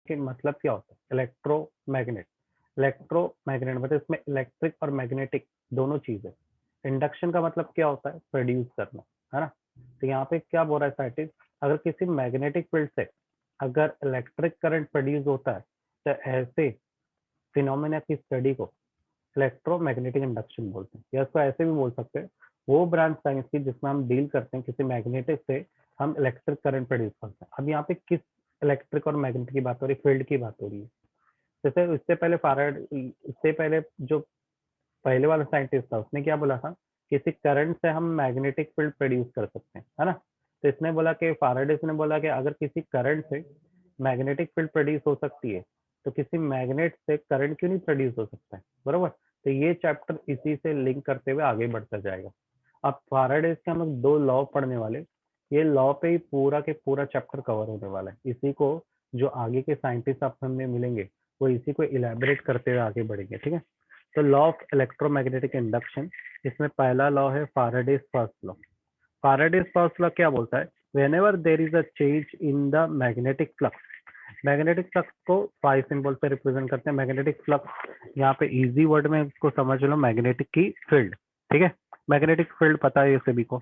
के मतलब क्या होता है? इलेक्ट्रोमैग्नेट। इलेक्ट्रोमैग्नेट मतलब इसमें इलेक्ट्रिक और मैग्नेटिक दोनों चीज है। इंडक्शन का मतलब क्या होता है? प्रोड्यूस करना, है ना। तो यहाँ पे क्या बोल रहा है साइंटिस्ट, अगर किसी मैग्नेटिक फील्ड से अगर इलेक्ट्रिक करंट प्रोड्यूस होता है तो ऐसे फिनोमेना की स्टडी को इलेक्ट्रोमैग्नेटिक इंडक्शन बोलते हैं, या इसको ऐसे भी बोल सकते हैं, वो ब्रांच साइंस की जिसमें हम डील करते हैं किसी मैग्नेटिक से हम इलेक्ट्रिक करंट प्रोड्यूस करते हैं। अब यहाँ पे किस इलेक्ट्रिक और मैग्नेटिक की बात हो रही है? फील्ड की बात हो रही है। जैसे इससे पहले जो पहले वाला साइंटिस्ट था उसने क्या बोला था, किसी करंट से हम मैग्नेटिक फील्ड प्रोड्यूस कर सकते हैं, है ना। तो इसने बोला कि फाराडेस ने बोला कि अगर किसी करंट से मैग्नेटिक फील्ड प्रोड्यूस हो सकती है तो किसी मैग्नेट से करंट क्यों नहीं प्रोड्यूस हो सकता है, बरोबर। तो ये चैप्टर इसी से लिंक करते हुए आगे बढ़ता जाएगा। अब फाराडेस के हम लोग 2 लॉ पढ़ने वाले, ये लॉ पे ही पूरा के पूरा चैप्टर कवर होने वाला है। इसी को जो आगे के साइंटिस्ट आप हमें मिलेंगे वो इसी को इलेबोरेट करते हुए आगे बढ़ेंगे, ठीक है। तो लॉ ऑफ इलेक्ट्रोमैग्नेटिक इंडक्शन, इसमें पहला लॉ है Faraday's first law. Faraday's first law क्या बोलता है? Whenever there is a change in the magnetic flux, magnetic flux को फाई सिंबल से रिप्रेजेंट करते हैं। मैग्नेटिक फ्लक्स यहाँ पे इजी वर्ड में इसको समझ लो, मैग्नेटिक की फील्ड, ठीक है। मैग्नेटिक फील्ड पता है ये सभी को।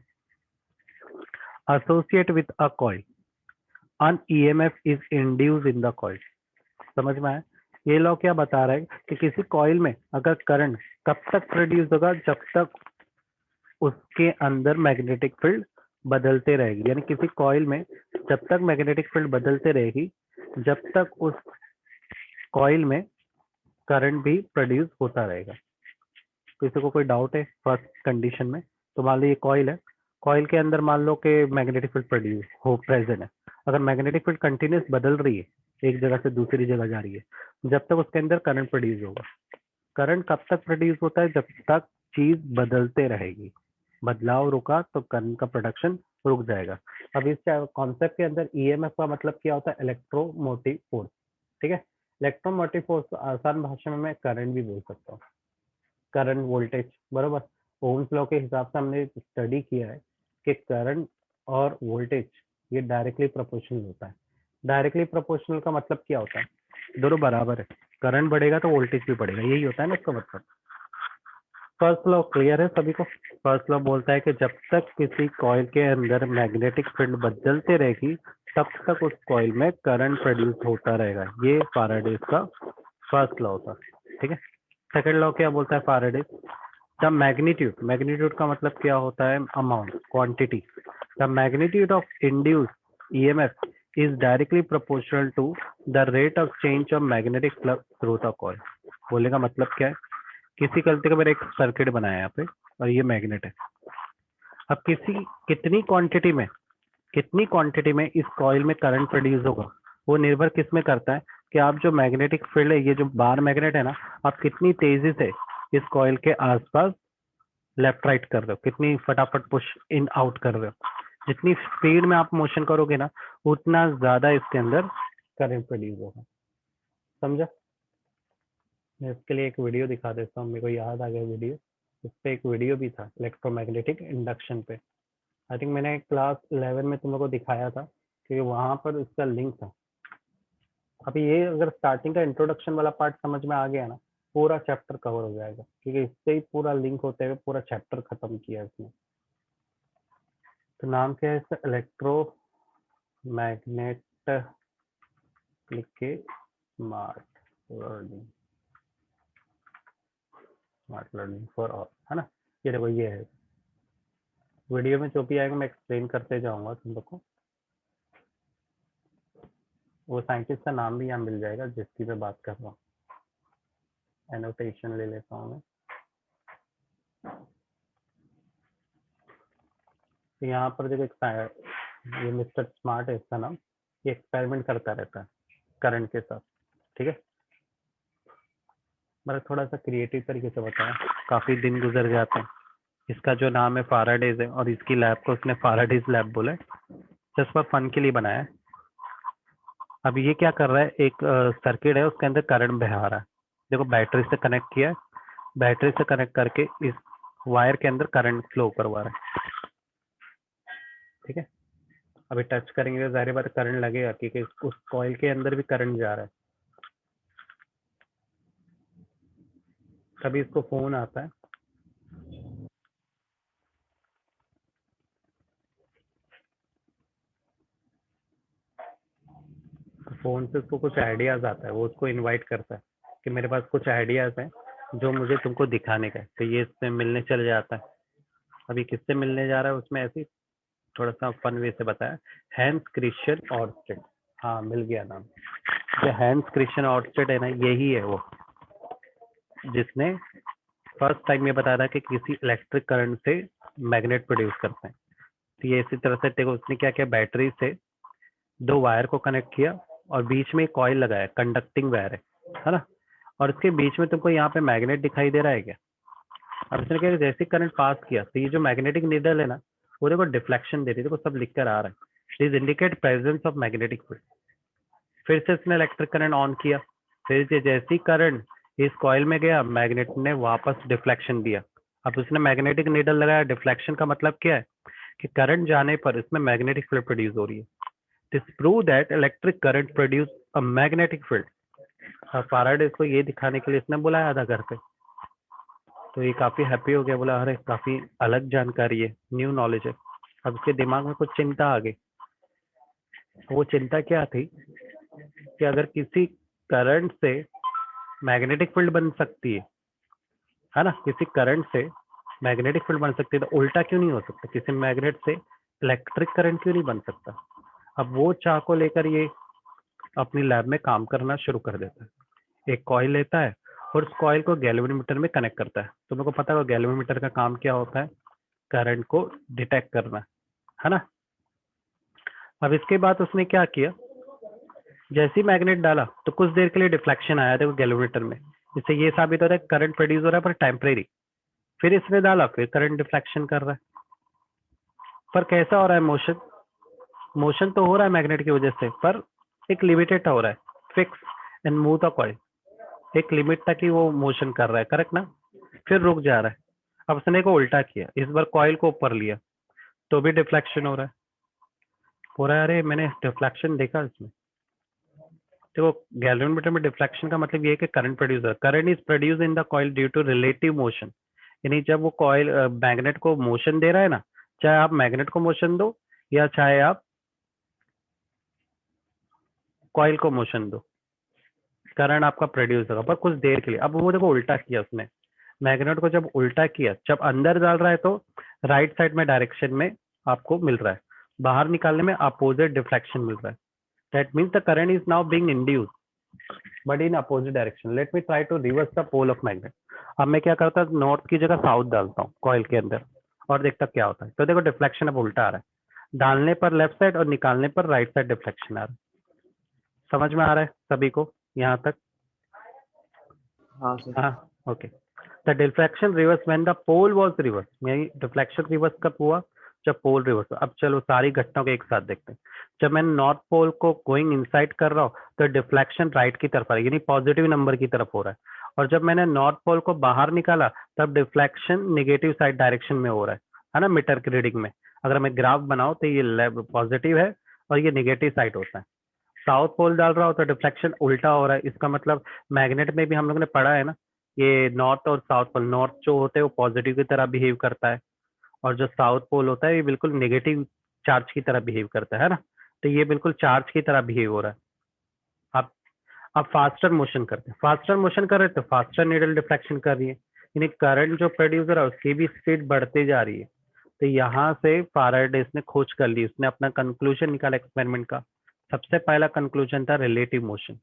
Associate with a coil, an EMF is induced in the coil। समझ में आया? ये लॉ क्या बता रहा है कि किसी कॉइल में अगर करंट कब तक प्रोड्यूस होगा, जब तक उसके अंदर मैग्नेटिक फील्ड बदलते रहेगी। यानी किसी कॉइल में जब तक मैग्नेटिक फील्ड बदलते रहेगी, जब तक उस कॉइल में करंट भी प्रोड्यूस होता रहेगा। किसी को कोई डाउट है फर्स्ट कंडीशन में? तो मान लो ये कॉइल है, कॉइल के अंदर मान लो कि मैग्नेटिक फील्ड प्रोड्यूस हो प्रेजेंट है। अगर मैग्नेटिक फील्ड कंटिन्यूस बदल रही है, एक जगह से दूसरी जगह जा रही है, जब तक उसके अंदर करंट प्रोड्यूस होगा। करंट कब तक प्रोड्यूस होता है? जब तक चीज बदलते रहेगी। बदलाव रुका तो करंट का प्रोडक्शन रुक जाएगा। अब इस कॉन्सेप्ट के अंदर ईएमएफ का मतलब क्या होता है? इलेक्ट्रोमोटिव फोर्स, ठीक है। इलेक्ट्रोमोटिव फोर्स आसान भाषा में मैं करंट भी बोल सकता हूँ, करंट वोल्टेज, बरोबर। ओम्स लॉ के हिसाब से हमने स्टडी किया है कि करंट और वोल्टेज ये डायरेक्टली प्रोपोर्शनल होता है। डायरेक्टली प्रोपोर्शनल का मतलब क्या होता है? दोनों बराबर है, करंट बढ़ेगा तो वोल्टेज भी बढ़ेगा, यही होता है ना इसका मतलब। फर्स्ट लॉ क्लियर है सभी को? फर्स्ट लॉ बोलता है कि जब तक किसी कॉइल के अंदर मैग्नेटिक फील्ड बदलते रहेगी, तब तक उस कॉइल में करंट प्रोड्यूस होता रहेगा। ये फाराडेस का फर्स्ट लॉ था, ठीक है। सेकंड लॉ क्या बोलता है फाराडेस? द मैग्नीट्यूड, मैग्नीट्यूड का मतलब क्या होता है? Amount, quantity. The magnitude of induced EMF is directly proportional to the rate of change of magnetic flux through the coil. बोलने का मतलब क्या है? किसी गलती का मैंने एक सर्किट बनाया यहाँ पे और ये मैग्नेट है। अब कितनी क्वांटिटी में इस कॉइल में करंट प्रोड्यूस होगा, वो निर्भर किस में करता है कि आप जो मैग्नेटिक फील्ड है, ये जो बार मैग्नेट है ना, आप कितनी तेजी से इस कॉइल के आसपास लेफ्ट राइट कर रहे हो, कितनी फटाफट पुश इन आउट कर रहे हो। जितनी स्पीड में आप मोशन करोगे ना, उतना ज्यादा इसके अंदर करंट प्रोड्यूस होगा। समझा? मैं इसके लिए एक वीडियो दिखा देता हूँ, मेरे को याद आ गया वीडियो। इस पे एक वीडियो भी था इलेक्ट्रोमैग्नेटिक इंडक्शन पे। आई थिंक मैंने क्लास 11 में तुम लोग को दिखाया था, क्योंकि वहां पर इसका लिंक था। अभी ये अगर स्टार्टिंग का इंट्रोडक्शन वाला पार्ट समझ में आ गया ना, पूरा चैप्टर कवर हो जाएगा, क्योंकि इससे ही पूरा लिंक होते हुए पूरा चैप्टर खत्म किया इसने। तो नाम क्या है इसका? इलेक्ट्रो मैग्नेट लिख के स्मार्ट लर्निंग फॉर ऑल, है ना। ये देखो ये है, वीडियो में जो भी आएगा मैं एक्सप्लेन करते जाऊंगा तुम लोग को। वो साइंटिस्ट का नाम भी यहाँ मिल जाएगा जिसकी मैं बात कर रहा हूँ। एनोटेशन ले लेता हूँ मैं। तो यहाँ पर देखो ये मिस्टर स्मार्ट है इसका नाम, ये एक्सपेरिमेंट करता रहता है करंट के साथ, ठीक है। मैंने थोड़ा सा क्रिएटिव तरीके से बताया, काफी दिन गुजर जाते हैं। इसका जो नाम है फाराडेज है, और इसकी लैब को उसने फाराडेज लैब बोला है, जस्ट फॉर फन के लिए बनाया है। अब ये क्या कर रहा है, एक सर्किट है उसके अंदर करंट बहा रहा है। देखो बैटरी से कनेक्ट किया है, बैटरी से कनेक्ट करके इस वायर के अंदर करंट फ्लो करवा रहा है, ठीक है। अभी टच करेंगे तो जाहिर बात करंट लगेगा क्योंकि उस कॉइल के अंदर भी करंट जा रहा है, तभी इसको फोन आता है। तो फोन से उसको कुछ आइडियाज आता है, वो उसको इनवाइट करता है कि मेरे पास कुछ आइडियाज हैं जो मुझे तुमको दिखाने का है, तो ये इससे मिलने चले जाता है। अभी किससे मिलने जा रहा है उसमें ऐसी थोड़ा सा फन वे से बताया, हैंस क्रिश्चियन ऑर्स्टेड। हाँ मिल गया नाम। जो हैंस क्रिश्चियन ऑर्स्टेड है ना, यही है वो जिसने फर्स्ट टाइम ये बताया था कि किसी इलेक्ट्रिक करंट से मैग्नेट प्रोड्यूस करते हैं। तो ये इसी तरह से देखो उसने क्या किया, बैटरी से दो वायर को कनेक्ट किया और बीच में एक कॉइल लगाया, कंडक्टिंग वायर है ना, और इसके बीच में तुमको यहाँ पे मैग्नेट दिखाई दे रहा है क्या? अब इसने क्या, जैसे करंट पास किया तो ये जो मैग्नेटिक नीडल है ना, वो देखो डिफ्लेक्शन दे रही है, देखो सब लिख कर आ रहा है, this indicate presence of magnetic field. फिर से इसने इलेक्ट्रिक करंट ऑन किया, फिर से जैसे ही करंट इस कॉइल में गया, मैग्नेट ने वापस डिफ्लेक्शन दिया। अब उसने मैग्नेटिक नीडल लगाया, डिफ्लेक्शन का मतलब क्या है कि करंट जाने पर इसमें मैग्नेटिक फील्ड प्रोड्यूस हो रही है। This prove that electric current produce a magnetic field. Faraday को ये दिखाने के लिए इसने बुलाया था घर पे, तो ये काफी हैप्पी हो गया, बोला अरे काफी अलग जानकारी है, न्यू नॉलेज है। अब उसके दिमाग में कुछ चिंता आ गई। वो चिंता क्या थी कि अगर किसी करंट से मैग्नेटिक फील्ड बन सकती है ना, किसी करंट से मैग्नेटिक फील्ड बन सकती है, तो उल्टा क्यों नहीं हो सकता, किसी मैग्नेट से इलेक्ट्रिक करंट क्यों नहीं बन सकता? अब वो चाह को लेकर ये अपनी लैब में काम करना शुरू कर देता है। एक कॉइल लेता है और उस कॉइल को गैल्वेनोमीटर में कनेक्ट करता है। तो मेरे को पता है गैल्वेनोमीटर का काम क्या होता है, करंट को डिटेक्ट करना है ना। अब इसके बाद उसने क्या किया, जैसे ही मैग्नेट डाला तो कुछ देर के लिए डिफ्लेक्शन आया देखो गैल्वेनोमीटर में, इससे ये साबित हो रहा है करंट प्रोड्यूस हो रहा है पर टेम्परेरी। फिर इसने डाला, फिर करंट डिफ्लेक्शन कर रहा है, पर कैसा हो रहा है, मोशन, मोशन तो हो रहा है मैग्नेट की वजह से, पर एक लिमिटेड हो रहा है, fix and move the coil, एक लिमिट तक ही वो मोशन कर रहा है, करेक्ट ना। फिर रुक जा रहा है। अब उसने को उल्टा किया, इस बार कॉइल को ऊपर लिया तो भी डिफ्लेक्शन हो रहा है, हो रहा है। अरे मैंने डिफ्लेक्शन देखा इसमें, देखो गैल्वेनोमीटर में डिफ्लेक्शन का मतलब ये है कि करंट प्रोड्यूस है, current is produce in the coil due to relative motion. यानी जब वो कॉइल मैग्नेट को मोशन दे रहा है ना, चाहे आप मैग्नेट को मोशन दो या चाहे आप कॉइल को मोशन दो, करंट आपका प्रोड्यूस होगा पर कुछ देर के लिए। अब वो देखो उल्टा किया उसने, मैग्नेट को जब उल्टा किया, जब अंदर डाल रहा है तो राइट साइड में डायरेक्शन में आपको मिल रहा है, बाहर निकालने में अपोजिट डिफ्लेक्शन मिल रहा है। That means the current is now being induced but in opposite direction. Let me try to reverse the pole of magnet. अब मैं क्या करता हूँ, नॉर्थ की जगह साउथ डालता हूँ कॉइल के अंदर और देखता क्या होता है। तो देखो डिफ्लेक्शन अब उल्टा आ रहा है, डालने पर लेफ्ट साइड और निकालने पर राइट साइड डिफ्लेक्शन आ रहा है। समझ में आ रहा है सभी को यहाँ तक? हाँ सर। हाँ okay. The deflection reverse when the pole was reverse, यानी डिफ्लेक्शन रिवर्स कब हुआ, जब पोल रिवर्स। अब चलो सारी घटनाओं को एक साथ देखते हैं। जब मैं नॉर्थ पोल को गोइंग इनसाइड कर रहा हूँ तो डिफ्लेक्शन राइट की तरफ आ रहा है, यानी पॉजिटिव नंबर की तरफ हो रहा है। और जब मैंने नॉर्थ पोल को बाहर निकाला तब डिफ्लेक्शन नेगेटिव साइड डायरेक्शन में हो रहा है ना, मीटर की रीडिंग में। अगर मैं ग्राफ बनाऊं तो ये पॉजिटिव है और ये नेगेटिव साइड होता है। साउथ पोल डाल रहा हो तो डिफ्लेक्शन उल्टा हो रहा है। इसका मतलब मैग्नेट में भी हम लोग ने पढ़ा है ना, ये नॉर्थ और साउथ पोल, नॉर्थ जो होते हैं वो पॉजिटिव की तरह बिहेव करता है और जो साउथ पोल होता है ये बिल्कुल नेगेटिव चार्ज की तरह बिहेव करता है ना। तो ये बिल्कुल चार्ज की तरह बिहेव हो रहा है। आप आप फास्टर मोशन करते हैं, फास्टर मोशन कर रहे हैं तो फास्टर नीडल डिफ्लेक्शन कर रही है, यानी करंट जो प्रोड्यूस हो रहा है उसकी भी स्पीड बढ़ते जा रही है। तो यहाँ से फैराडे ने खोज कर ली, उसने अपना कंक्लूजन निकाला एक्सपेरिमेंट का। सबसे पहला कंक्लूजन था रिलेटिव मोशन,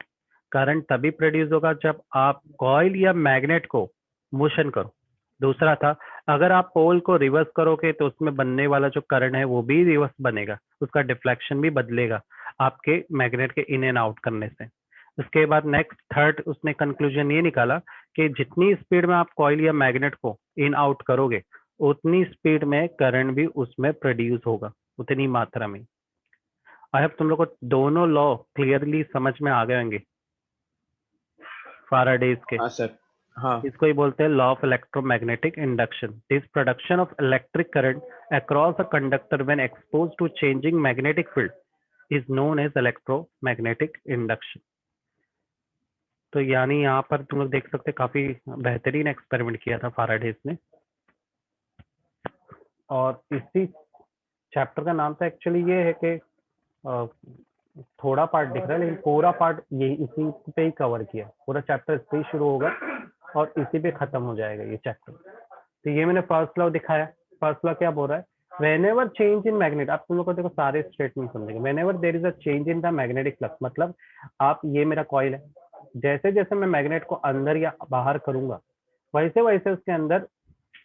करंट तभी प्रोड्यूस होगा जब आप कॉइल या मैग्नेट को मोशन करो। दूसरा था, अगर आप पोल को रिवर्स करोगे तो उसमें बनने वाला जो करंट है वो भी रिवर्स बनेगा, उसका डिफ्लेक्शन भी बदलेगा आपके मैग्नेट के इन एंड आउट करने से। उसके बाद नेक्स्ट थर्ड उसने कंक्लूजन ये निकाला कि जितनी स्पीड में आप कॉइल या मैग्नेट को इन आउट करोगे उतनी स्पीड में करंट भी उसमें प्रोड्यूस होगा, उतनी मात्रा में। आई होप तुम लोग को दोनों लॉ क्लियरली समझ में आ गए होंगे फैराडेज के। हाँ सर। हाँ इसको ही बोलते हैं law of electromagnetic induction. This production of electric current across a conductor when expose to changing magnetic field is known as electromagnetic induction. तो यानी यहाँ पर तुम लोग देख सकते काफी बेहतरीन एक्सपेरिमेंट किया था फाराडेज ने। और इसी चैप्टर का नाम था एक्चुअली ये है कि थोड़ा पार्ट दिख रहा है लेकिन पूरा पार्ट ये इसी पे ही कवर किया। पूरा चैप्टर इस पे ही शुरू होगा और इसी पे खत्म हो जाएगा ये चैप्टर। तो ये मैंने फर्स्ट लॉ दिखाया। फर्स्ट लॉ क्या बोल रहा है? whenever change in magnet, आप तुम लोग को देखो सारे स्टेटमेंट समझेंगे। whenever there is a change in the magnetic flux, मतलब आप ये मेरा कॉइल है, जैसे जैसे मैं मैग्नेट को अंदर या बाहर करूंगा वैसे वैसे उसके अंदर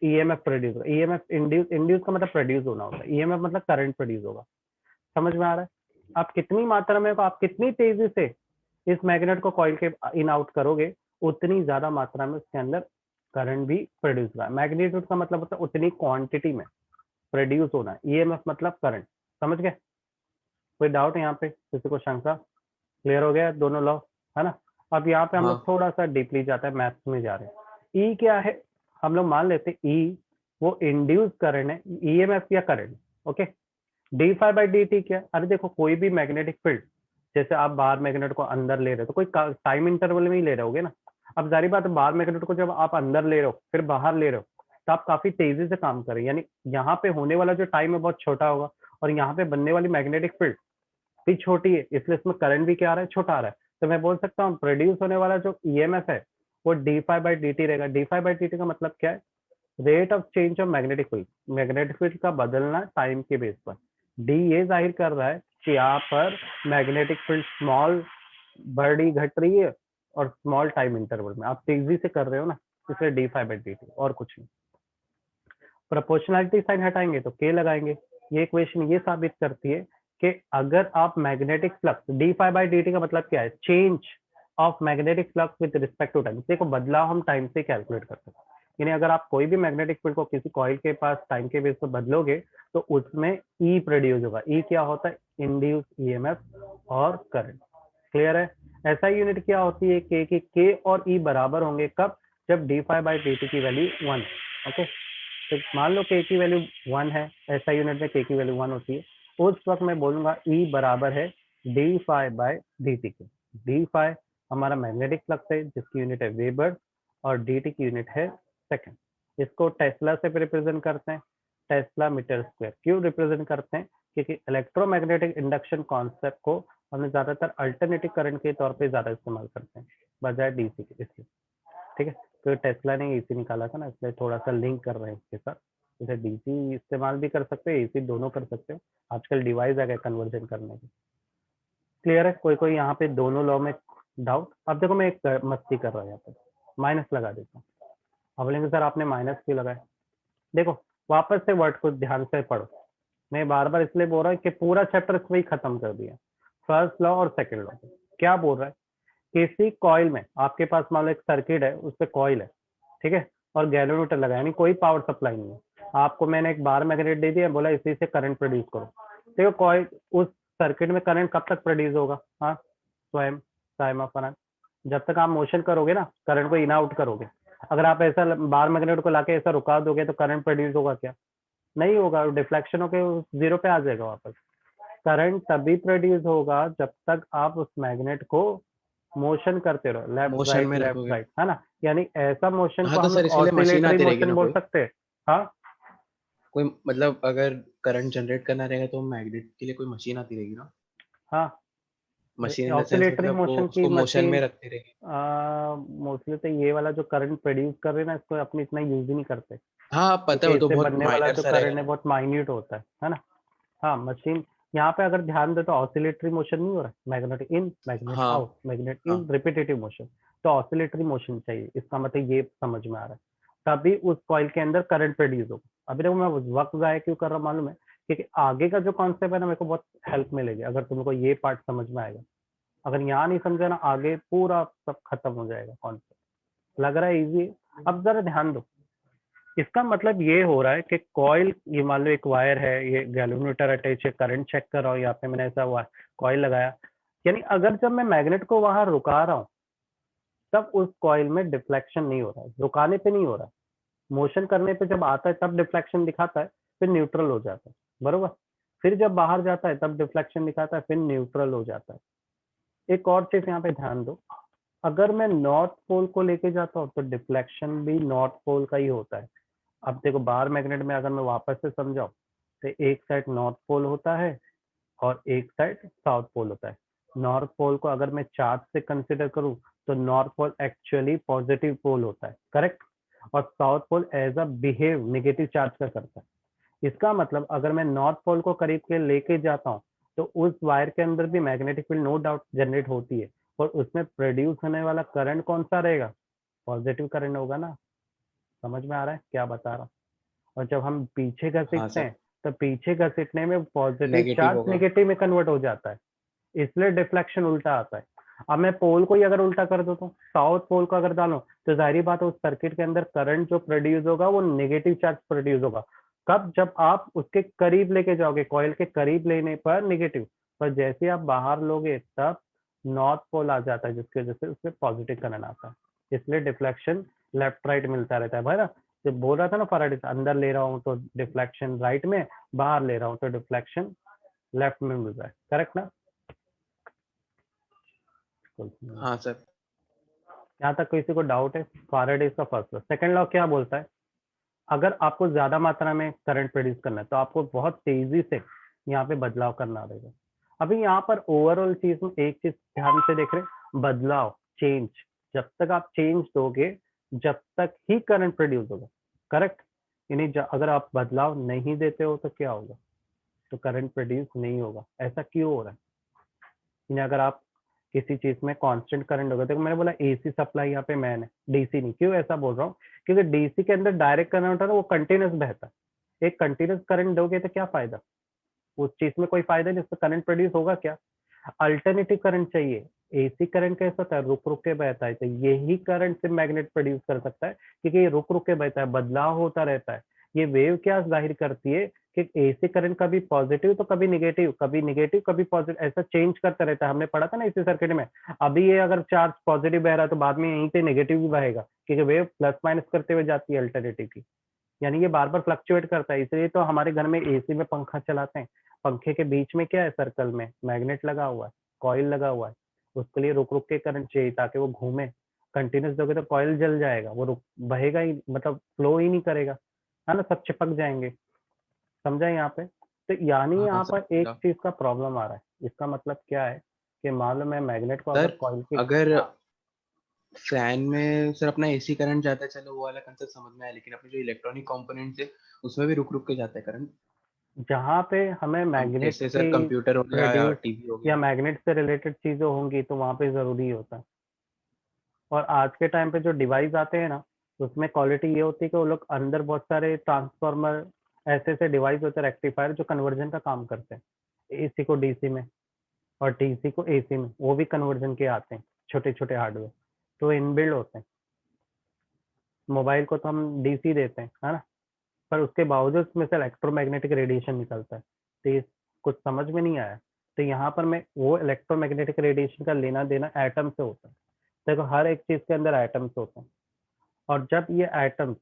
ईएमएफ प्रोड्यूस होगा। ईएमएफ इंड्यूस का मतलब प्रोड्यूस होना होता है, ईएमएफ मतलब करंट प्रोड्यूस होगा। समझ में आ रहा है? आप कितनी मात्रा में, आप कितनी तेजी से इस मैग्नेट को कॉइल के इन आउट करोगे उतनी ज्यादा मात्रा में उसके अंदर करंट भी प्रोड्यूस होगा। मैग्नीट्यूड का मतलब होता है उतनी क्वांटिटी में प्रोड्यूस होना है। ईएमएफ मतलब करंट। समझ गए? कोई डाउट है यहाँ पे? किसी को शंका? क्लियर हो गया दोनों लॉ? है ना? अब यहाँ पे हम लोग हाँ थोड़ा सा डीपली जाता है, मैथ्स में जा रहे हैं। ई क्या है? हम लोग मान लेते हैं ई वो इंड्यूस करंट है, ईएमएफ या current. Okay, d phi by D t क्या? अरे देखो कोई भी मैग्नेटिक फील्ड, जैसे आप बाहर मैग्नेट को अंदर ले रहे हो तो कोई टाइम इंटरवल में ही ले रहे होगे ना। अब जारी बात है बाहर मैग्नेट को जब आप अंदर ले रहे हो फिर बाहर ले रहे हो तो आप काफी तेजी से काम कर रहे हैं, यानी यहाँ पे होने वाला जो टाइम है बहुत छोटा होगा और यहाँ पे बनने वाली मैग्नेटिक फील्ड भी छोटी है, इसलिए इसमें करंट भी क्या आ रहा है? छोटा आ रहा है। तो मैं बोल सकता हूँ प्रोड्यूस होने वाला जो ईएमएफ है वो D phi by D T रहेगा। D phi by D T का मतलब क्या है? Rate of change of magnetic field, magnetic field का बदलना टाइम के बेस पर। डी ये जाहिर कर रहा है कि यहाँ पर मैग्नेटिक फील्ड स्मॉल बड़ी घट रही है और स्मॉल टाइम इंटरवल में आप तेजी से कर रहे हो ना, इसलिए d phi by D t और कुछ नहीं। प्रोपोर्शनैलिटी साइन हटाएंगे तो के लगाएंगे। ये इक्वेशन ये साबित करती है कि अगर आप magnetic flux, d phi by D T का मतलब क्या है? Change of magnetic flux with respect to time. देखो बदलाव हम टाइम से कैलकुलेट कर सकते हैं, यानी अगर आप कोई भी मैग्नेटिक फील्ड को किसी कॉइल के पास टाइम के बेस पर बदलोगे तो उसमें ई प्रोड्यूस होगा। ई क्या होता है? इंड्यूस ईएमएफ और करंट। क्लियर है? ऐसा यूनिट क्या होती है के की? के और ई बराबर होंगे कब? जब d phi by D t की वैल्यू 1। ओके, तो मान लो के की वैल्यू 1 है, ऐसा यूनिट में के की वैल्यू 1 होती है, उस वक्त मैं बोलूंगा ई बराबर है d phi by D t के। डी फाई हमारा मैग्नेटिक फ्लक्स है जिसकी यूनिट है वेबर और डी टी की यूनिट है सेकंड। इसको टेस्ला से रिप्रेजेंट करते हैं, टेस्ला मीटर स्क्वायर। क्यों रिप्रेजेंट करते हैं? क्योंकि इलेक्ट्रोमैग्नेटिक इंडक्शन कॉन्सेप्ट को हम ज्यादातर अल्टरनेटिव करंट के तौर पे ज्यादा इस्तेमाल करते हैं बजाय डीसी के, इसलिए। ठीक है, तो टेस्ला ने एसी निकाला था ना, इसलिए थोड़ा सा लिंक कर रहे हैं इसके साथ। जैसे डीसी इस्तेमाल भी कर सकते हो, एसी दोनों कर सकते हो, आजकल डिवाइस आ गए कन्वर्जन करने के। क्लियर है? कोई कोई यहाँ पे दोनों लॉ में डाउट? अब देखो मैं एक मस्ती कर रहा हूँ, यहाँ पे माइनस लगा देता हूँ। अब बोलेंगे सर आपने माइनस क्यों लगाया? देखो वापस से वर्ड को ध्यान से पढ़ो। मैं बार बार इसलिए बोल रहा हूँ कि पूरा चैप्टर इसमें ही खत्म कर दिया। फर्स्ट लॉ और सेकंड लॉ क्या बोल रहा है? किसी कॉइल में आपके पास मान लो एक सर्किट है, उस पर कॉइल है, ठीक है, और गैल्वेनोमीटर लगा, यानी कोई पावर सप्लाई नहीं है। आपको मैंने एक बार मैग्नेट दे दिया, बोला इसी से करंट प्रोड्यूस करो। देखो कॉइल उस सर्किट में करंट कब तक प्रोड्यूस होगा? हाँ, स्वयं टाइम ऑफ करंट। जब तक आप मोशन करोगे ना, करंट को इन आउट करोगे। अगर आप ऐसा बार मैग्नेट को लाके ऐसा रुका दोगे तो करंट प्रोड्यूस होगा क्या? नहीं होगा, डिफ्लेक्शन होके जीरो पे आ जाएगा वापस। करंट तभी प्रोड्यूस होगा जब तक आप उस मैग्नेट को मोशन करते रहो, मोशन में लेफ्ट रखोगे। राइट, है ना? यानी ऐसा मोशन हाँ को तो हम सर लोग इसके लिए मशीन ऑसिलेटरी आती रहेगी मोशन ना बोल कोई? सकते हैं। हाँ, कोई मतलब अगर करंट जनरेट करना रहेगा तो मैग्नेट के लिए कोई मशीन आती रहेगी ना? हाँ, machine in the sense oscillatory मतलब वो मोशन की उसको मोशन में मशीन। रखती रहेगी। मोस्टली तो ये वाला जो करंट प्रोड्यूस कर रहे हैं ना, इसको अपनी इतना यूज ही नहीं करते, हाँ पता है, क्योंकि वो तो इससे बहुत बनने वाला माइनर जो सा रहेगा करंट है ना। बहुत माइन्यूट होता है ना। हाँ, मशीन यहाँ पे अगर ध्यान दे तो ऑसिलेटरी मोशन नहीं हो रहा है, मैग्नेट इन मैग्नेट हाँ आउट, मैग्नेट इन हाँ रिपीटेटिव मोशन। तो ऑसिलेटरी मोशन चाहिए, इसका मतलब ये समझ में आ रहा है, तभी उस कॉइल के अंदर करंट प्रोड्यूस होगा। अभी देखो मैं वक्त जाया क्यों कर रहा हूँ मालूम है? क्योंकि आगे का जो कॉन्सेप्ट है ना, मेरे को बहुत हेल्प मिलेगी अगर तुमको ये पार्ट समझ में आएगा। अगर यहाँ नहीं समझा ना, आगे पूरा सब खत्म हो जाएगा कॉन्सेप्ट। लग रहा है इजी? अब जरा ध्यान दो, इसका मतलब ये हो रहा है कि कॉइल, ये मान लो एक वायर है, ये गैल्वेनोमीटर अटैच है, करंट चेक कर रहा हूँ, यहाँ पे मैंने ऐसा कॉइल लगाया, यानी अगर जब मैं मैग्नेट को वहां रुका रहा हूँ तब उस कॉइल में डिफ्लेक्शन नहीं हो रहा है, रुकाने पे नहीं हो रहा है, मोशन करने पे जब आता है तब डिफ्लेक्शन दिखाता है, फिर न्यूट्रल हो जाता है, बरोबर। फिर जब बाहर जाता है तब डिफ्लेक्शन दिखाता है, फिर न्यूट्रल हो जाता है। एक और चीज यहाँ पे ध्यान दो, अगर मैं नॉर्थ पोल को लेके जाता हूँ तो डिफ्लेक्शन भी नॉर्थ पोल का ही होता है। अब देखो बाहर मैग्नेट में अगर मैं वापस से समझाऊं तो एक साइड नॉर्थ पोल होता है और एक साइड साउथ पोल होता है। नॉर्थ पोल को अगर मैं चार्ज से कंसिडर करूं तो north pole actually positive pole होता है, करेक्ट, और south pole as a behave negative charge का करता है। इसका मतलब अगर मैं नॉर्थ पोल को करीब के लेके जाता हूँ तो उस वायर के अंदर भी magnetic field no doubt generate होती है, और उसमें प्रोड्यूस होने वाला करंट कौन सा रहेगा, पॉजिटिव करंट होगा ना। समझ में आ रहा है क्या बता रहा हूँ। और जब हम पीछे हाँ घसीटते सर, हैं तो पीछे घसीटने में पॉजिटिव नेगेटिव चार्ज होगा। नेगेटिव में कन्वर्ट हो जाता है, इसलिए डिफ्लेक्शन उल्टा आता है। अब मैं पोल को ही अगर उल्टा कर दूं तो साउथ पोल को अगर डालो तो जाहिर बात है उस सर्किट के अंदर करंट जो प्रोड्यूस होगा वो नेगेटिव चार्ज प्रोड्यूस होगा। कब, जब आप उसके करीब लेके जाओगे, कॉइल के करीब लेने पर नेगेटिव, पर जैसे आप बाहर लोगे तब नॉर्थ पोल आ जाता है, जिसकी वजह से उसमें पॉजिटिव करंट आता है। इसलिए डिफ्लेक्शन लेफ्ट राइट मिलता रहता है भाई ना। जब बोल रहा था ना फराडे, अंदर ले रहा हूँ तो डिफ्लेक्शन राइट में, बाहर ले रहा हूँ तो डिफ्लेक्शन लेफ्ट में मिल रहा है, करेक्ट ना। हाँ सर। यहाँ तक किसी को डाउट है? फैराडे का फर्स्ट लॉ। सेकंड लॉ क्या बोलता है, अगर आपको ज्यादा मात्रा में करंट प्रोड्यूस करना है तो आपको बहुत तेजी से यहाँ पे बदलाव करना रहेगा। अभी यहाँ पर ओवरऑल चीज में एक चीज ध्यान से देख रहे, बदलाव, चेंज, जब तक आप चेंज दोगे जब तक ही करंट प्रोड्यूस होगा, करेक्ट। यानी अगर आप बदलाव नहीं देते हो तो क्या होगा, तो करंट प्रोड्यूस नहीं होगा। ऐसा क्यों हो रहा है, यानी अगर आप किसी चीज में कांस्टेंट करंट होगा, देखो मैंने बोला एसी सप्लाई यहाँ पे मैन है, डीसी नहीं। क्यों ऐसा बोल रहा हूँ, क्योंकि डीसी के अंदर डायरेक्ट करंट है ना, वो कंटिन्यूस बहता है। एक कंटिन्यूस करंट दोगे तो क्या फायदा, उस चीज में कोई फायदा नहीं, उससे करंट प्रोड्यूस होगा क्या। अल्टरनेटिव करंट चाहिए। एसी करंट कैसा होता है, रुक रुक के बहता है, तो यही करंट से मैग्नेट प्रोड्यूस कर सकता है, क्योंकि ये रुक रुक के बहता है, बदलाव होता रहता है। ये वेव क्या जाहिर करती है कि एसी करंट कभी पॉजिटिव तो कभी निगेटिव, कभी निगेटिव कभी पॉजिटिव, ऐसा चेंज करता रहता है। हमने पढ़ा था ना इसी सर्किट में। अभी ये अगर चार्ज पॉजिटिव बह रहा है तो बाद में यहीं पे नेगेटिव भी बहेगा, क्योंकि वेव प्लस माइनस करते हुए जाती है अल्टरनेटिव की। यानी ये बार बार फ्लक्चुएट करता है। इसलिए तो हमारे घर में एसी में पंखा चलाते हैं, पंखे के बीच में क्या है, सर्कल में मैग्नेट लगा हुआ है, कॉइल लगा हुआ है। उसके लिए रुक रुक के करंट चाहिए ताकि वो घूमे। कंटिन्यूस दोगे तो कॉइल जल जाएगा, वो रुक बहेगा ही, मतलब फ्लो ही नहीं करेगा, है ना, सब चिपक जाएंगे। समझा यहाँ पे। तो यानी हाँ यहाँ सर, पर एक समझा। चीज का प्रॉब्लम आ रहा है। इसका मतलब क्या है कि मान लो मैं मैग्नेट को अगर सर, कॉइल के, अगर हाँ, फैन में सर अपना एसी करंट जाता है, चलो वो वाला कंसेप्ट समझ में आया, लेकिन अपने जो इलेक्ट्रॉनिक कंपोनेंट्स है उसमें भी रुक रुक के जाता है करंट। जहाँ पे हमें हम मैग्नेट जैसे सर की कंप्यूटर हो गया या प्रोड्यूस टीवी हो या गया। मैग्नेट से रिलेटेड चीजें होंगी तो वहां पे जरूरी होता है। और आज के टाइम पे जो डिवाइस आते हैं ना, उसमें क्वालिटी ये होती है कि वो लोग अंदर बहुत सारे ट्रांसफार्मर, ऐसे ऐसे डिवाइस होते हैं रेक्टिफायर जो कन्वर्जन का काम करते हैं, एसी को डीसी में और डीसी को एसी में, वो भी कन्वर्जन के आते हैं, छोटे छोटे हार्डवेयर, तो इनबिल्ड होते हैं। मोबाइल को तो हम डीसी देते हैं, है ना, पर उसके बावजूद उसमें से इलेक्ट्रोमैग्नेटिक रेडिएशन निकलता है। तो ये कुछ समझ में नहीं आया। तो यहाँ पर मैं वो इलेक्ट्रोमैग्नेटिक रेडिएशन का लेना देना एटम से होता है। देखो हर एक चीज के अंदर एटम्स होते हैं, और जब ये एटम्स,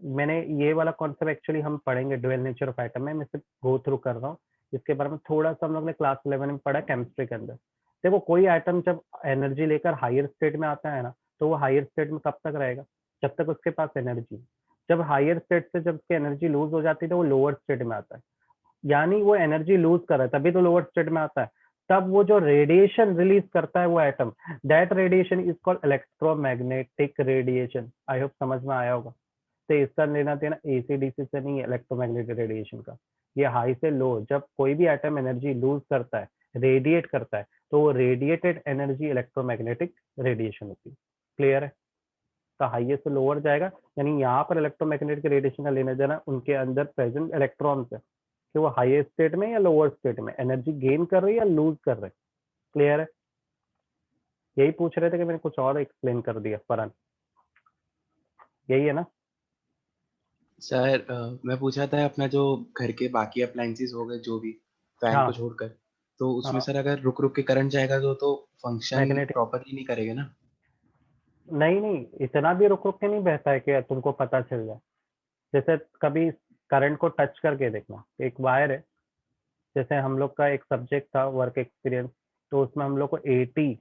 मैंने ये वाला कॉन्सेप्ट एक्चुअली हम पढ़ेंगे ड्यूअल नेचर ऑफ एटम में, मैं सिर्फ गो थ्रू कर रहा हूँ। इसके बारे में थोड़ा सा हम लोग ने क्लास 11 में पढ़ा केमिस्ट्री के अंदर। देखो कोई एटम जब एनर्जी लेकर हायर स्टेट में आता है ना, तो वो हायर स्टेट में कब तक रहेगा, जब तक उसके पास एनर्जी। जब हायर स्टेट से जब उसकी एनर्जी लूज हो जाती है तो वो लोअर स्टेट में आता है। यानी वो एनर्जी लूज कर रहा है तभी तो लोअर स्टेट में आता है। तब वो जो रेडिएशन रिलीज करता है वो atom, that radiation is called electromagnetic radiation. I hope समझ में आया होगा। तो इसका लेना देना एसी डीसी से नहीं है इलेक्ट्रोमैग्नेटिक रेडिएशन का। ये हाई से लो, जब कोई भी एटम एनर्जी लूज करता है, रेडिएट करता है, तो वो रेडिएटेड एनर्जी इलेक्ट्रोमैग्नेटिक रेडिएशन होती है। क्लियर है। तो हाईएस्ट से लोअर जाएगा, यानी यहाँ पर इलेक्ट्रोमैग्नेटिक रेडिएशन का लेना देना उनके अंदर प्रेजेंट इलेक्ट्रॉन्स है कि वो हाईएस्ट स्टेट में या लोअर स्टेट में एनर्जी गेन कर रहे हैं या लूज कर रहे हैं। क्लियर है। यही पूछ रहे थे कि मैंने कुछ और एक्सप्लेन कर दिया फरन, यही है ना। सर मैं पूछा था अपना जो घर के बाकी अप्लायंसेस हो गए जो भी, फैन को हाँ छोड़कर, तो उसमें हाँ, सर अगर रुक रुक के करंट जाएगा तो फंक्शन मैग्नेटिक, प्रॉपरली नहीं करेगा ना। नहीं नहीं, इतना भी रुक रुक के नहीं बहता है कि तुमको पता चल जाए। जैसे कभी करंट को टच करके देखना, एक वायर है, जैसे हम लोग का एक सब्जेक्ट था वर्क एक्सपीरियंस, तो उसमें हम लोग को 80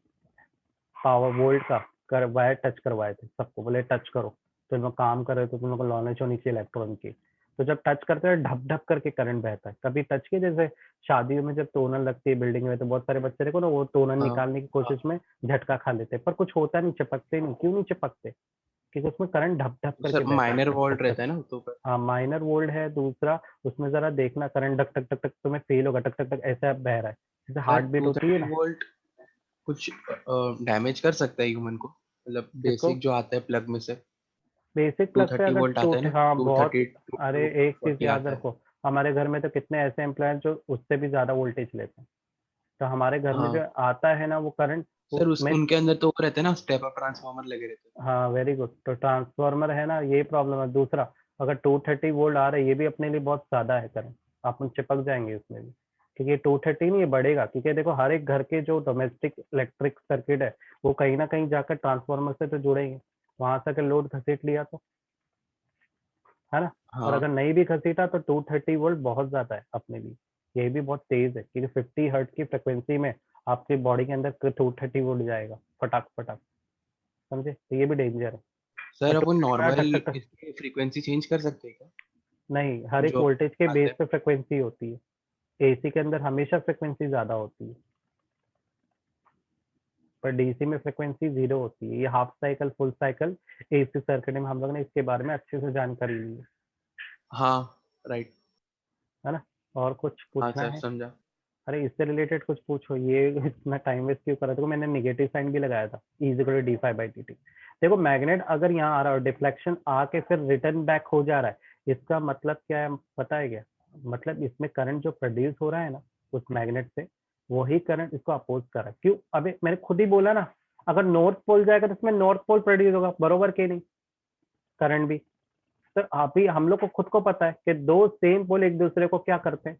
पावर वोल्ट का कर वायर टच करवाए थे, सबको बोले टच करो, तो तुम लोग काम कर रहे हो तो तुम लोग को नॉलेज होनी चाहिए इलेक्ट्रॉन की। तो जब टच करते हैं ढप ढप करके करंट बहता है, कभी टच किए? जैसे शादियों में जब तोरण लगती है बिल्डिंग में, तो बहुत सारे बच्चे देखो ना, वो तोरण हाँ निकालने की कोशिश में झटका खा लेते हैं, पर कुछ होता नहीं, चिपकते नहीं। क्यों नहीं चिपकते? क्योंकि उसमें करंट ढप ढप सर, करके बहता है, माइनर टक टक वोल्ट टक। रहता है ना तो पर। हाँ माइनर वोल्ट है। दूसरा, उसमें जरा देखना करंट धक टक टक टक तुम्हें फील होगा, टक टक टक ऐसा बह रहा है, जैसे सर हार्ट बीट होती है 230 ना। वोल्ट कुछ डैमेज कर सकता है ह्यूमन को, मतलब किसको? बेसिक जो आता है प्लग में से। बेसिक टू प्लग से थर्टी अगर वोल्ट टू, आता है ना, हाँ टू बहुत। थर्टी अरे टू एक चीज 40 याद आता है। रखो, हमारे घर में तो कितने ऐसे एम्प्लॉय हैं जो उससे भी ज्यादा वोल्टेज लेते हैं। तो हमारे घर में हाँ जो आता है ना वो करंट, वो सर, उस मैं, उनके अंदर तो वो रहते हैं ना, स्टेप अप ट्रांसफार्मर लगे रहते हैं। हाँ वेरी गुड। तो ट्रांसफार्मर है ना, ये प्रॉब्लम है। दूसरा, अगर 230 वोल्ट आ रहा है, ये भी अपने लिए बहुत ज्यादा है करंट, अपन चिपक जाएंगे इसमें भी। क्योंकि 230 नहीं, ये बढ़ेगा, क्योंकि देखो हर एक घर के जो डोमेस्टिक इलेक्ट्रिक सर्किट है, वो कहीं ना कहीं जाकर ट्रांसफार्मर से तो जुड़ेंगे। वहां से अगर लोड घसीट लिया तो, है ना। और हाँ अगर नहीं भी घसीटा तो 230 वोल्ट बहुत ज्यादा है अपने लिए। ये भी बहुत तेज है, क्योंकि 50 हर्ट की फ्रिक्वेंसी में आपकी बॉडी के अंदर 230 वोल्ट जाएगा फटाक फटाक। समझे? तो ये भी डेंजर है। और सर, अपन 230 में नॉर्मल टक टक टक, इसकी फ्रीक्वेंसी चेंज कर सकते हैं क्या? नहीं, हर एक जो वोल्टेज के आते बेस हैं। पे फ्रिक्वेंसी होती है। एसी के अंदर हमेशा फ्रिक्वेंसी ज्यादा होती है, पर डीसी में फ्रिक्वेंसी जीरो होती है। ये half cycle full cycle AC circuit में हम लोग ने इसके बारे में अच्छे से जानकारी ली हाँ राइट। है ना। और कुछ हाँ पूछना सर, है? समझा। अरे इससे रिलेटेड कुछ पूछो, ये इतना टाइम वेस्ट क्यों कर रहा था? मैंने नेगेटिव साइन भी लगाया था, equal d phi by D t. देखो मैग्नेट अगर यहाँ आ रहा है और डिफ्लेक्शन आके फिर रिटर्न बैक हो जा रहा है, इसका मतलब क्या है पता है क्या? मतलब इसमें करंट जो प्रोड्यूस हो रहा है ना उस मैग्नेट से, वही करंट इसको अपोज कर रहा है। क्यों? अबे मैंने खुद ही बोला ना, अगर नॉर्थ पोल जाएगा तो इसमें नॉर्थ पोल प्रोड्यूस होगा, बरोबर के नहीं? करंट भी। तो अभी हम लोग को खुद को पता है कि दो सेम पोल एक दूसरे को क्या करते हैं,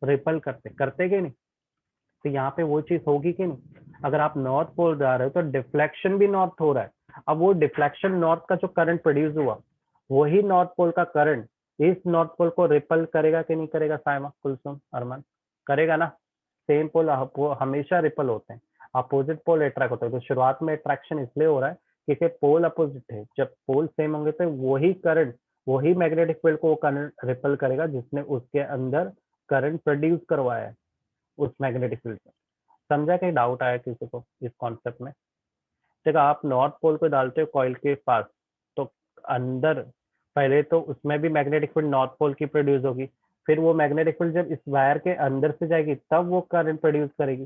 रिपल करते करते कि नहीं? तो यहाँ पे वो चीज होगी कि नहीं? अगर आप नॉर्थ पोल जा रहे हो तो डिफ्लेक्शन भी नॉर्थ हो रहा है। अब वो डिफ्लेक्शन नॉर्थ का जो करंट प्रोड्यूस हुआ, वही नॉर्थ पोल का करंट इस नॉर्थ पोल को रिपल करेगा कि नहीं करेगा? साइमा, कुलसुम, अरमान, करेगा ना। सेम पोल हमेशा रिपल होते हैं, अपोजिट पोल अट्रैक्ट होता है। तो शुरुआत में अट्रैक्शन इसलिए हो रहा है क्योंकि पोल अपोजिट है। जब पोल सेम होंगे तो वही करंट, वही मैग्नेटिक फील्ड को करंट रिपल करेगा जिसने उसके अंदर करंट प्रोड्यूस करवाया है उस मैग्नेटिक फील्ड से। समझा? कहीं डाउट आया किसी को इस कॉन्सेप्ट में? देखो आप नॉर्थ पोल को डालते हो कॉइल के पास, तो अंदर पहले तो उसमें भी मैग्नेटिक फील्ड नॉर्थ पोल की प्रोड्यूस होगी, फिर वो मैग्नेटिक फील्ड जब इस वायर के अंदर से जाएगी तब वो करंट प्रोड्यूस करेगी।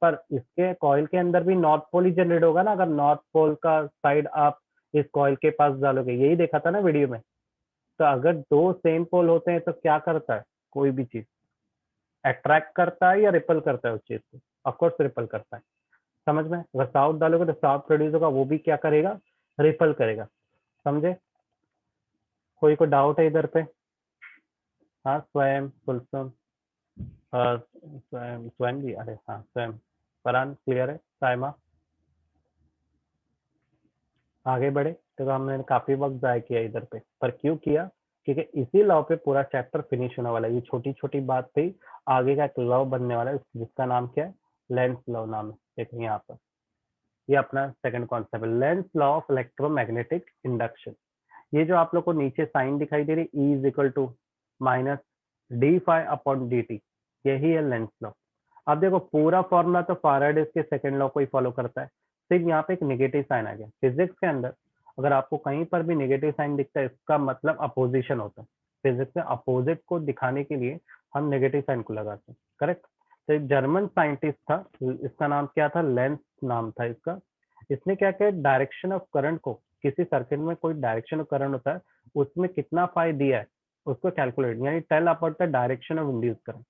पर इसके कॉइल के अंदर भी नॉर्थ पोल ही जनरेट होगा ना, अगर नॉर्थ पोल का साइड आप इस कॉइल के पास डालोगे। यही देखा था ना वीडियो में। तो अगर दो सेम पोल होते हैं तो क्या करता है कोई भी चीज, अट्रैक्ट करता है या रिपल करता है उस चीज को? ऑफकोर्स रिपल करता है। समझ में? अगर साउथ डालोगे तो साउथ प्रोड्यूस होगा, वो भी क्या करेगा? रिपल करेगा। समझे? कोई डाउट है इधर पे? हाँ स्वयं, कुलसुम, स्वयं, स्वयं भी, अरे हाँ स्वयं, फरहान क्लियर है, साइमा आगे बढ़े। तो हमने काफी वक्त जाया किया इधर पे, पर क्यों किया? क्योंकि इसी लॉ पे पूरा चैप्टर फिनिश होने वाला है। ये छोटी छोटी बात थी, आगे का एक लॉ बनने वाला है जिसका नाम क्या है? लेंस लॉ नाम है। देखो यहाँ पर, ये अपना सेकंड कॉन्सेप्ट है, Lenz law of electromagnetic induction. ये जो आप लोग को नीचे साइन दिखाई दे रही, E is equal to minus D phi upon D T, यही है लेंस लॉ। अब देखो पूरा फॉर्मूला तो फाराडेज के सेकंड लॉ को ही फॉलो करता है, सिर्फ यहाँ पे एक नेगेटिव साइन आ गया। फिजिक्स के अंदर अगर आपको कहीं पर भी नेगेटिव साइन दिखता है, इसका मतलब अपोजिशन होता है। फिजिक्स में अपोजिट को दिखाने के लिए हम नेगेटिव साइन को लगाते हैं, करेक्ट। तो एक जर्मन साइंटिस्ट था, इसका नाम क्या था? लेंस नाम था इसका। इसने क्या किया, डायरेक्शन ऑफ करंट को, किसी सर्किट में कोई डायरेक्शन ऑफ करंट होता है, उसमें कितना फाई दिया है उसको कैलकुलेट, यानी tell about the direction of induce current.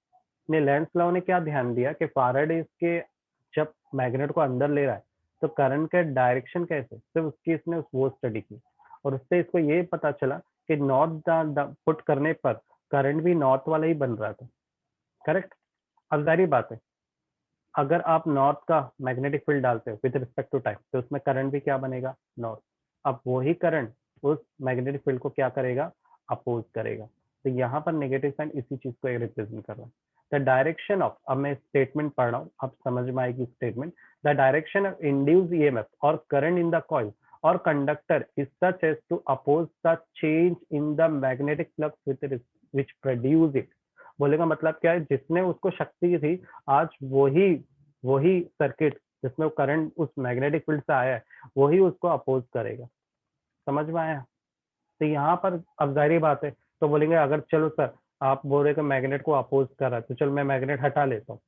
ने लेंस लॉ ने क्या ध्यान दिया कि फाराडे के जब मैग्नेट को अंदर ले रहा है तो करंट का डायरेक्शन कैसे, सिर्फ उसकी इसने वो स्टडी की। और उससे इसको ये पता चला कि नॉर्थ पुट करने पर करंट भी नॉर्थ वाला ही बन रहा था, करेक्ट। अब जारी बात है, अगर आप नॉर्थ का मैग्नेटिक फील्ड डालते हो विद रिस्पेक्ट टू टाइम तो उसमें करंट भी क्या बनेगा, नॉर्थ। अब वही करंट उस मैग्नेटिक फील्ड को क्या करेगा, अपोज करेगा। तो यहाँ पर नेगेटिव साइन इसी चीज को रिप्रेजेंट कर रहा है। द डायरेक्शन ऑफ, अब मैं स्टेटमेंट पढ़ रहा हूँ, अब समझ में आएगी statement. The direction of induce EMF और करंट इन द कॉइल और conductor is such as to oppose the change in the magnetic flux which produce it. बोलेगा मतलब क्या है, जिसने उसको शक्ति थी, आज वही वही सर्किट जिसमें वो करंट उस मैग्नेटिक फील्ड से आया है, वही उसको अपोज करेगा। समझ में आया? तो यहाँ पर अब जाहिर बात है, तो बोलेंगे अगर चलो सर आप बोल रहे कि मैग्नेट को अपोज कर रहा है, तो चलो मैं मैग्नेट हटा लेता हूँ।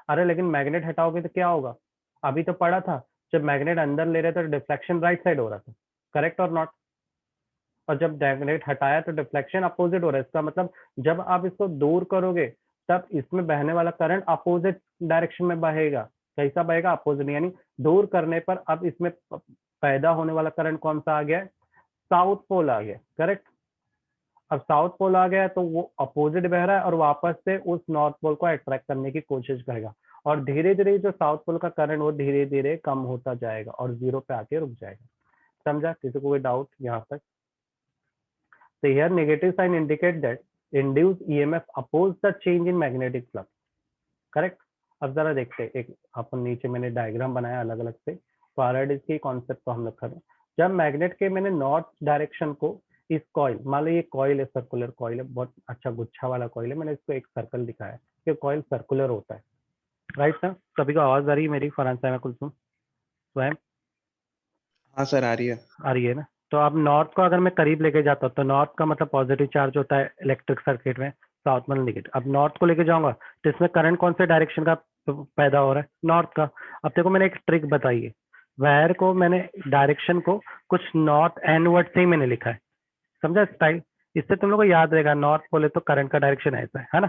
अरे लेकिन मैग्नेट हटाओगे तो क्या होगा, अभी तो पढ़ा था जब मैग्नेट अंदर ले रहे थे तो डिफ्लेक्शन राइट साइड हो रहा था, करेक्ट और नॉट। और जब मैग्नेट हटाया तो डिफ्लेक्शन अपोजिट हो रहा है। इसका मतलब जब आप इसको दूर करोगे तब इसमें बहने वाला करंट अपोजिट डायरेक्शन में बहेगा। कैसा बहेगा, अपोजिट, यानी दूर करने पर अब इसमें पैदा होने वाला करंट कौन सा आ गया, साउथ पोल आ गया, करेक्ट। अब साउथ पोल आ गया तो वो अपोजिट बह रहा है और वापस से उस नॉर्थ पोल को अट्रैक्ट करने की कोशिश करेगा, और धीरे धीरे जो साउथ पोल का करंट वो धीरे धीरे कम होता जाएगा और जीरो पे आके रुक जाएगा। समझा? किसी को कोई डाउट यहाँ तक? So here negative sign indicate that induced EMF oppose the change in magnetic flux. Correct. अब जरा देखते हैं, एक अपन नीचे मैंने डायग्राम बनाया अलग अलग से, फैराडे के कॉन्सेप्ट को हम लोग करें। जब मैग्नेट के मैंने नॉर्थ डायरेक्शन को इस कॉइल, मान लो ये कॉइल है, सर्कुलर कॉइल है, बहुत अच्छा गुच्छा वाला कॉइल है, मैंने इसको एक सर्कल दिखाया कि कॉइल सर्कुलर होता है, राइट सर? सभी को आवाज आ रही है मेरी? फरहान साहब कुलसुम स्वयं हाँ सर, आ रही है। आ रही है ना? तो अब नॉर्थ को अगर मैं करीब लेके जाता हूँ तो नॉर्थ का मतलब पॉजिटिव चार्ज होता है इलेक्ट्रिक सर्किट में, साउथ मतलब नेगेटिव। अब नॉर्थ को लेके जाऊंगा तो इसमें करंट कौन से डायरेक्शन का पैदा हो रहा है, नॉर्थ का। अब देखो मैंने एक ट्रिक बताई है, वायर को मैंने डायरेक्शन को कुछ नॉर्थ एनवर्ड से ही मैंने लिखा है, समझा स्टाइल? इससे तुम लोग को याद रहेगा, नॉर्थ बोले तो करंट का डायरेक्शन ऐसा है ना।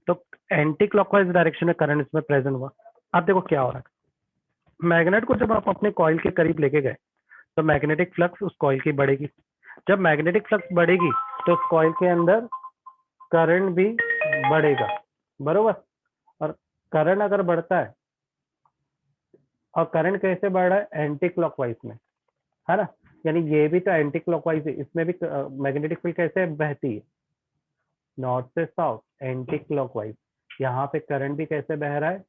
तो एंटी क्लॉकवाइज डायरेक्शन में करंट इसमें प्रेजेंट हुआ। अब देखो क्या हो रहा है, मैग्नेट को जब आप अपने कॉइल के करीब लेके गए तो मैग्नेटिक फ्लक्स उस कॉइल की बढ़ेगी। जब मैग्नेटिक फ्लक्स बढ़ेगी तो उस कॉइल के अंदर करंट भी बढ़ेगा, बरोबर। और करंट अगर बढ़ता है, और करंट कैसे बढ़ रहा है, एंटी क्लॉकवाइज में, है ना। यानी ये भी तो एंटी क्लॉकवाइज है, इसमें भी मैग्नेटिक फील्ड कैसे बहती है, नॉर्थ से साउथ, एंटी क्लॉकवाइज। यहाँ पे करंट भी कैसे बह रहा है,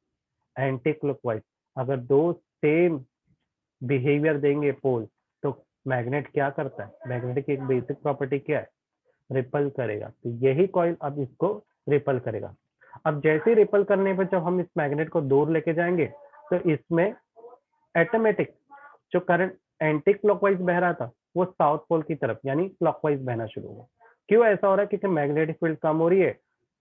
एंटी क्लॉकवाइज। अगर दो सेम बिहेवियर देंगे पोल, तो मैग्नेट क्या करता है, मैग्नेटिक एक बेसिक प्रॉपर्टी क्या है, रिपल करेगा। तो यही कॉइल अब इसको रिपल करेगा। अब जैसे ही रिपल करने पर जब हम इस मैग्नेट को दूर लेके जाएंगे तो इसमें ऑटोमेटिक जो करंट एंटी क्लॉकवाइज बह रहा था वो साउथ पोल की तरफ यानी क्लॉकवाइज बहना शुरू होगा। क्यों ऐसा हो रहा है, क्योंकि मैग्नेटिक फील्ड कम हो रही है,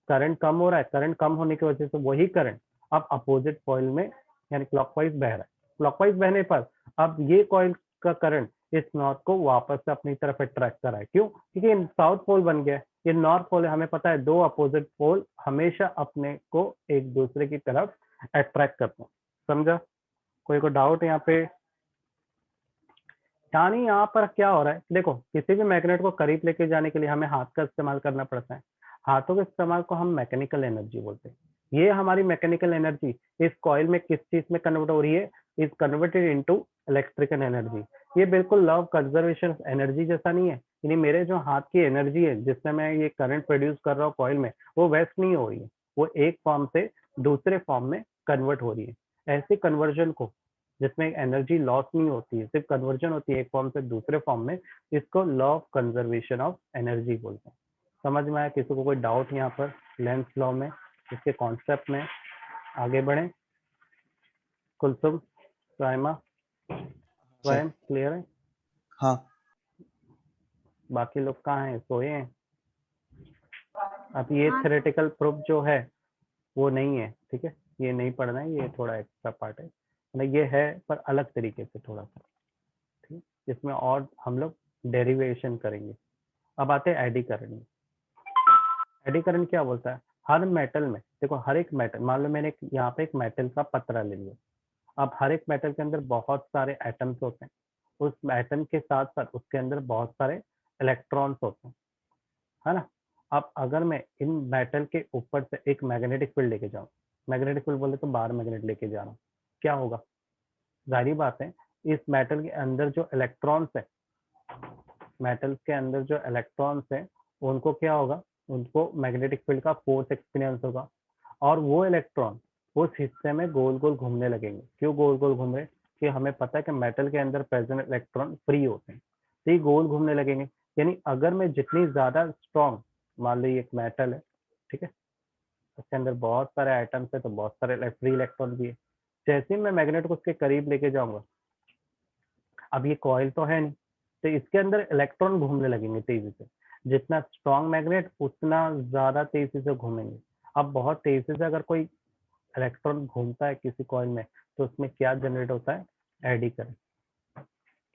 करंट कम हो रहा है, करंट कम होने की वजह से वही करंट अब अपोजिट कॉइल में यानी क्लॉकवाइज बह रहा है। क्लॉकवाइज बहने पर अब ये कॉइल का करंट इस नॉर्थ को वापस से अपनी तरफ अट्रैक्ट कर रहा है। क्यों? क्योंकि साउथ पोल बन गया, ये नॉर्थ पोल है, हमें पता है दो अपोजिट पोल हमेशा अपने को एक दूसरे की तरफ अट्रैक्ट करते हैं। समझा? कोई को डाउट यहाँ पे? यानी यहाँ पर क्या हो रहा है, देखो किसी भी मैग्नेट को करीब लेके जाने के लिए हमें हाथ का इस्तेमाल करना पड़ता है। हाथों के इस्तेमाल को हम मैकेनिकल एनर्जी बोलते हैं। ये हमारी मैकेनिकल एनर्जी इस कॉइल में किस चीज में कन्वर्ट हो रही है, is converted into electrical energy. ये बिल्कुल लॉ ऑफ कंजर्वेशन एनर्जी जैसा नहीं है, यानी मेरे जो हाथ की एनर्जी है जिसमें मैं ये करंट प्रोड्यूस कर रहा हूँ कॉइल में, वो वेस्ट नहीं हो रही है, वो एक फॉर्म से दूसरे फॉर्म में कन्वर्ट हो रही है। ऐसी कन्वर्जन को, जिसमें एनर्जी लॉस नहीं होती है, सिर्फ कन्वर्जन होती है एक फॉर्म से दूसरे फॉर्म में, इसको law of conservation of energy बोलते हैं। समझ में आया? किसी को कोई डाउट यहाँ पर लेंस लॉ में, इसके कॉन्सेप्ट में? आगे बढ़े। कुलसुम, साइमा, सर। स्वयं क्लियर है? हाँ। बाकी लोग कहाँ हैं, सोए हैं? अब ये थ्योरेटिकल प्रूफ जो है वो नहीं है, ठीक है, ये नहीं पढ़ना है, ये थोड़ा एक्स्ट्रा पार्ट है, मतलब ये है पर अलग तरीके से थोड़ा सा, ठीक। इसमें और हम लोग डेरिवेशन करेंगे। अब आते हैं एडी करंट में। एडी करंट क्या बोलता है, हर मेटल में, देखो हर एक मेटल, मान लो मैंने यहाँ पे एक मेटल का पतरा ले लिया। अब हर एक मेटल के अंदर बहुत सारे एटम्स होते हैं, उस एटम के साथ साथ उसके अंदर बहुत सारे इलेक्ट्रॉन्स होते हैं, है ना। अब अगर मैं इन मेटल के ऊपर से एक मैग्नेटिक फील्ड लेके जाऊं, मैग्नेटिक फील्ड बोले तो बाहर मैग्नेट लेके जा रहा हूँ, क्या होगा? जाहिर बात है इस मेटल के अंदर जो इलेक्ट्रॉन्स है, मेटल्स के अंदर जो इलेक्ट्रॉन्स है उनको क्या होगा, उनको मैग्नेटिक फील्ड का फोर्स एक्सपीरियंस होगा और वो इलेक्ट्रॉन उस हिस्से में गोल गोल घूमने लगेंगे। क्यों गोल गोल घूम रहे? कि हमें पता है कि मेटल के अंदर प्रेजेंट इलेक्ट्रॉन फ्री होते हैं, तो ये गोल घूमने लगेंगे। यानी अगर मैं जितनी ज्यादा स्ट्रॉन्ग, मान लो ये एक मेटल है, ठीक है, उसके अंदर बहुत सारे आइटम्स है तो बहुत सारे फ्री इलेक्ट्रॉन भी है। जैसे ही मैं मैग्नेट को उसके करीब लेके जाऊंगा, अब ये कॉइल तो है नहीं, तो इसके अंदर इलेक्ट्रॉन घूमने लगेंगे तेजी से। जितना स्ट्रॉन्ग मैग्नेट उतना ज्यादा तेजी से घूमेंगे। अब बहुत तेजी से अगर कोई इलेक्ट्रॉन घूमता है किसी कॉइल में, तो उसमें क्या जनरेट होता है? Eddy current.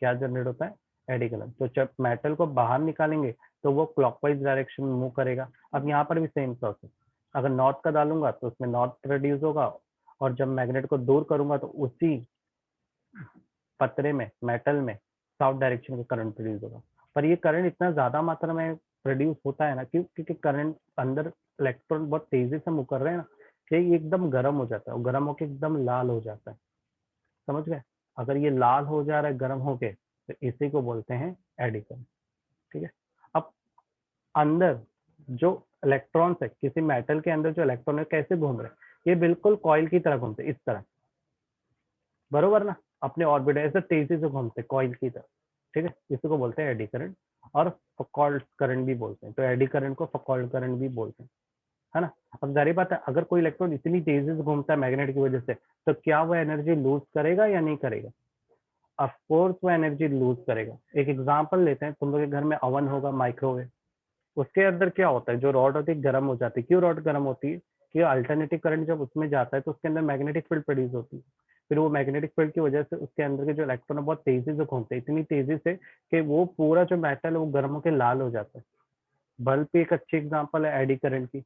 क्या जनरेट होता है? Eddy current. तो जब मेटल को बाहर निकालेंगे तो वो क्लॉकवाइज डायरेक्शन में मूव करेगा। अब यहाँ पर भी सेम प्रोसेस, अगर नॉर्थ का डालूंगा तो उसमें नॉर्थ प्रोड्यूस होगा, और जब मैग्नेट को दूर करूंगा तो उसी पतरे में, मेटल में साउथ डायरेक्शन का करंट प्रोड्यूस होगा। पर ये करंट इतना ज्यादा मात्रा में प्रोड्यूस होता है ना, क्योंकि करंट अंदर इलेक्ट्रॉन बहुत तेजी से मूव कर रहे हैं ना, कि ये एकदम गर्म हो जाता है और गर्म होकर एकदम लाल हो जाता है। समझ गए? अगर ये लाल हो जा रहा है गर्म होके, तो इसी को बोलते हैं एडी करंट। ठीक है। अब अंदर जो इलेक्ट्रॉन्स है, किसी मेटल के अंदर जो इलेक्ट्रॉन है कैसे घूम रहे हैं? ये बिल्कुल कॉइल की तरह घूमते, इस तरह, बरोबर ना? अपने ऑर्बिट ऐसे तेजी से घूमते कॉइल की तरह। ठीक है, इसी को बोलते हैं एडी करंट, और फकॉल्ड करंट भी बोलते हैं। तो एडी करंट को फकॉल्ड करंट भी बोलते हैं, है ना? अब जाहिर बात है अगर कोई इलेक्ट्रॉन इतनी तेजी से घूमता है मैग्नेट की वजह से, तो क्या वो एनर्जी लूज करेगा या नहीं करेगा? ऑफ कोर्स वो एनर्जी लूज करेगा। एक एग्जांपल लेते हैं, तुम लोग के घर में ओवन होगा, माइक्रोवेव, उसके अंदर क्या होता है, जो रॉड होती है गर्म हो जाती है। क्यों रॉड गर्म होती है? कि अल्टरनेटिव करंट जब उसमें जाता है तो उसके अंदर मैग्नेटिक फील्ड प्रोड्यूस होती है। फिर वो मैग्नेटिक फील्ड की वजह से उसके अंदर के जो इलेक्ट्रॉन है बहुत तेजी से घूमते हैं, इतनी तेजी से कि वो पूरा जो मेटल है वो गर्म होकर लाल हो जाता है। बल्ब भी एक अच्छी एग्जाम्पल है एडी करंट की।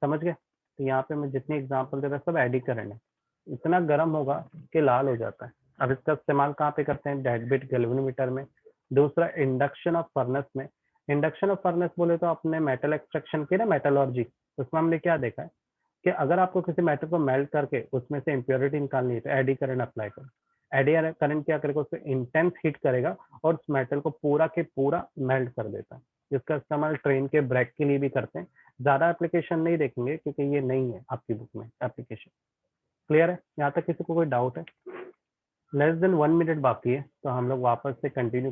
समझ गए? तो यहाँ पे मैं जितनी एग्जाम्पल दे रहा सब एडी करंट है। इतना गर्म होगा कि लाल हो जाता है। अब इसका इस्तेमाल कहाँ पे करते हैं? डेड बिट गैल्वेनोमीटर में। दूसरा इंडक्शन ऑफ फर्नेस में। इंडक्शन ऑफ फर्नेस बोले तो अपने मेटल एक्सट्रैक्शन की ना, मेटलर्जी, उसमें हमने क्या देखा है कि अगर आपको किसी मेटल को मेल्ट करके उसमें से इम्प्योरिटी निकालनी है तो एडी करंट अप्लाई करो। एडी करंट क्या करेगा? उसको इंटेंस हीट करेगा और उस मेटल को पूरा के पूरा मेल्ट कर देता है। इसका इस्तेमाल ट्रेन के ब्रेक के लिए भी करते हैं। ज्यादा एप्लीकेशन नहीं देखेंगे क्योंकि ये नहीं है आपकी बुक में एप्लीकेशन। क्लियर है? यहाँ तक किसी को कोई डाउट है? लेस देन 1 मिनट बाकी है, तो हम लोग वापस से कंटिन्यू